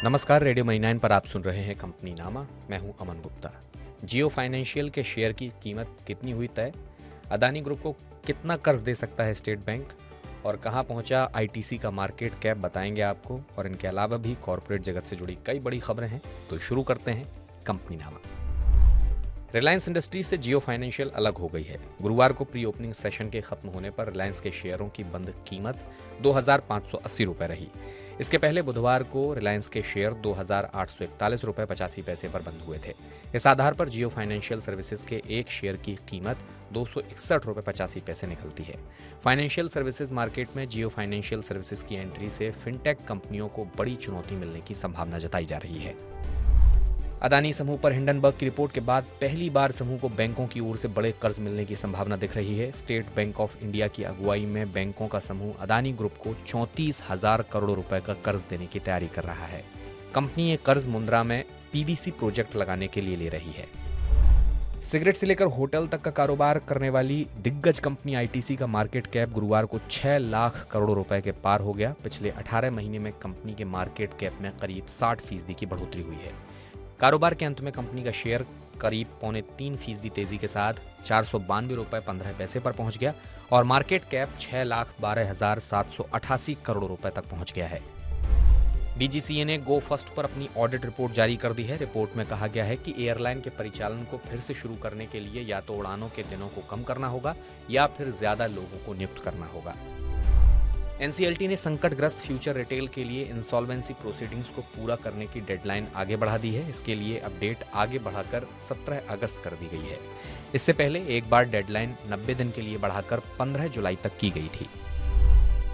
नमस्कार, radio money 9 पर आप सुन रहे हैं कंपनी नामा। मैं हूं अमन गुप्ता। जियो फाइनेंशियल के शेयर की कीमत कितनी हुई तय, अदानी ग्रुप को कितना कर्ज दे सकता है स्टेट बैंक, और कहां पहुंचा आईटीसी का मार्केट कैप बताएंगे आपको। और इनके अलावा भी कॉर्पोरेट जगत से जुड़ी कई बड़ी खबरें हैं। तो शुरू करते हैं कंपनी नामा। रिलायंस इंडस्ट्रीज से जियो फाइनेंशियल अलग हो गई है। गुरुवार को प्री ओपनिंग सेशन के खत्म होने पर रिलायंस के शेयरों की बंद कीमत 2,580 रुपये रही। इसके पहले बुधवार को रिलायंस के शेयर 2,841 रुपये 85 पैसे पर बंद हुए थे। इस आधार पर जियो फाइनेंशियल सर्विसेज के एक शेयर की कीमत 261 रुपये 85 पैसे निकलती है। फाइनेंशियल सर्विसेज मार्केट में जियो फाइनेंशियल सर्विसेज की एंट्री से फिनटेक कंपनियों को बड़ी चुनौती मिलने की संभावना जताई जा रही है। अदानी समूह पर हिंडनबर्ग की रिपोर्ट के बाद पहली बार समूह को बैंकों की ओर से बड़े कर्ज मिलने की संभावना दिख रही है। स्टेट बैंक ऑफ इंडिया की अगुवाई में बैंकों का समूह अदानी ग्रुप को 34,000 करोड़ रुपए का कर्ज देने की तैयारी कर रहा है। कंपनी ये कर्ज मुंद्रा में पीवीसी प्रोजेक्ट लगाने के लिए ले रही है। सिगरेट से लेकर होटल तक का कारोबार करने वाली दिग्गज कंपनी आईटीसी का मार्केट कैप गुरुवार को 6 लाख करोड़ रुपए के पार हो गया। पिछले 18 महीने में कंपनी के मार्केट कैप में करीब 60% की बढ़ोतरी हुई है। कारोबार के अंत में कंपनी का शेयर करीब 3.25% तेजी के साथ 492 रुपये 15 पैसे पर पहुंच गया और मार्केट कैप 6,12,788 करोड़ रुपए तक पहुंच गया है। डीजीसीए ने गो फर्स्ट पर अपनी ऑडिट रिपोर्ट जारी कर दी है। रिपोर्ट में कहा गया है कि एयरलाइन के परिचालन को फिर से शुरू करने के लिए या तो उड़ानों के दिनों को कम करना होगा या फिर ज्यादा लोगों को नियुक्त करना होगा। एनसीएलटी ने संकटग्रस्त फ्यूचर रिटेल के लिए इंसॉल्वेंसी प्रोसीडिंग्स को पूरा करने की डेडलाइन आगे बढ़ा दी है। इसके लिए अपडेट आगे बढ़ाकर 17 अगस्त कर दी गई है। इससे पहले एक बार डेडलाइन 90 दिन के लिए बढ़ाकर 15 जुलाई तक की गई थी।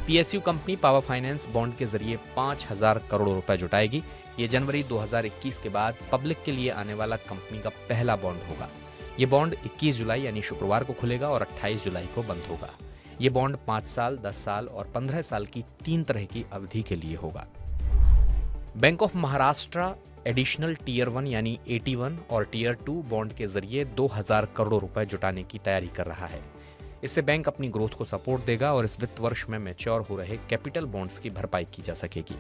PSU company power finance bond के जरिए 5,000 करोड़ रुपए जुटाएगी। ये जनवरी 2021 के बाद पब्लिक के लिए आने वाला कंपनी का पहला बॉन्ड होगा। ये बॉन्ड 21 जुलाई यानी शुक्रवार को खुलेगा और 28 जुलाई को बंद होगा। ये बॉन्ड 5 साल, 10 साल और 15 साल की 3 तरह की अवधि के लिए होगा। Bank of Maharashtra additional tier 1 यानी AT1 और टीयर 2 बॉन्ड के जरिए 2,000 करोड़ रुपए जुटाने की तैयारी कर रहा है। इससे बैंक अपनी ग्रोथ को सपोर्ट देगा और इस वित्त वर्ष में मैच्योर हो रहे कैपिटल बॉन्ड्स की भरपाई की जा सकेगी।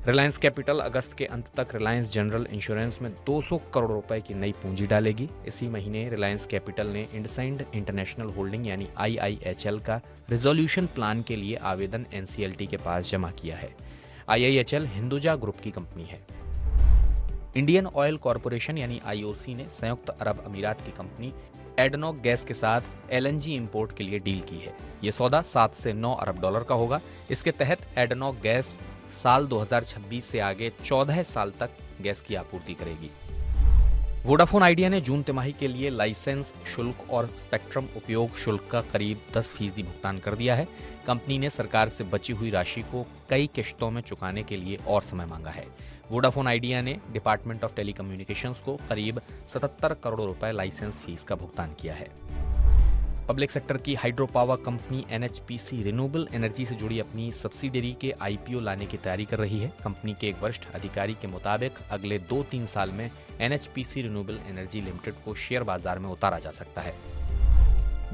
रिलायंस कैपिटल अगस्त के अंत तक रिलायंस जनरल इंश्योरेंस में 200 करोड़ रुपए की नई पूंजी डालेगी। इसी महीने रिलायंस कैपिटल ने इंडसइंड इंटरनेशनल होल्डिंग यानी IIHL का रिजोल्यूशन प्लान के लिए आवेदन एनसीएलटी के पास जमा किया है। IIHL हिंदुजा ग्रुप की कंपनी है। इंडियन ऑयल कॉरपोरेशन यानी IOC ने संयुक्त अरब अमीरात की कंपनी एडनॉक गैस के साथ LNG इंपोर्ट के लिए डील की है। ये सौदा 7 से 9 अरब डॉलर का होगा। इसके तहत एडनॉक गैस साल 2026 से आगे 14 साल तक गैस की आपूर्ति करेगी। वोडाफोन आइडिया ने जून तिमाही के लिए लाइसेंस शुल्क और स्पेक्ट्रम उपयोग शुल्क का करीब 10% भुगतान कर दिया है। कंपनी ने सरकार से बची हुई राशि को कई किश्तों में चुकाने के लिए और समय मांगा है। वोडाफोन आइडिया ने डिपार्टमेंट ऑफ टेलीकम्युनिकेशंस को करीब 77 करोड़ रुपए लाइसेंस फीस का भुगतान किया है। पब्लिक सेक्टर की hydro power company NHPC renewable energy से जुड़ी अपनी सब्सिडरी के IPO लाने की तैयारी कर रही है। कंपनी के एक वरिष्ठ अधिकारी के मुताबिक अगले 2-3 साल में NHPC रिन्यूएबल एनर्जी लिमिटेड को शेयर बाजार में उतारा जा सकता है।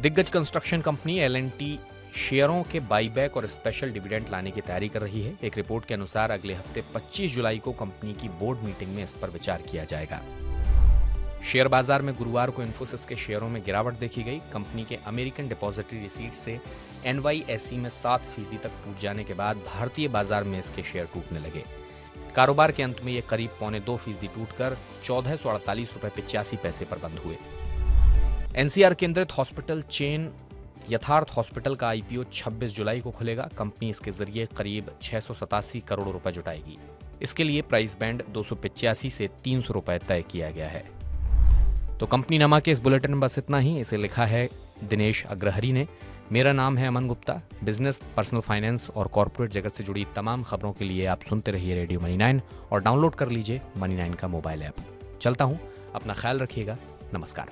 दिग्गज कंस्ट्रक्शन कंपनी L&T शेयरों के बाईबैक और स्पेशल डिविडेंड लाने की तैयारी कर रही है। एक रिपोर्ट के अनुसार अगले हफ्ते 25 जुलाई को कंपनी की बोर्ड मीटिंग में इस पर विचार किया जाएगा। शेयर बाजार में गुरुवार को इन्फोसिस के शेयरों में गिरावट देखी गई। कंपनी के अमेरिकन डिपॉजिटरी रिसीट से NYSE में 7% तक टूट जाने के बाद भारतीय बाजार में इसके शेयर टूटने लगे। कारोबार के अंत में ये करीब 2.25% टूटकर 1448 रुपये 85 पैसे पर बंद हुए। NCR केंद्रित हॉस्पिटल चेन यथार्थ हॉस्पिटल का IPO 26 जुलाई को खुलेगा। कंपनी इसके जरिए करीब 687 करोड़ रुपए जुटाएगी। इसके लिए प्राइस बैंड 285 से 300 रुपए तय किया गया है। तो कंपनी नमा के इस बुलेटिन में बस इतना ही। इसे लिखा है दिनेश अग्रहरी ने। मेरा नाम है Aman Gupta. Business, personal finance और कॉर्पोरेट जगत से जुड़ी तमाम खबरों के लिए आप सुनते रहिए रेडियो मनी 9 और डाउनलोड कर लीजिए मनी 9 का मोबाइल ऐप। चलता हूं, अपना ख्याल रखिएगा। नमस्कार।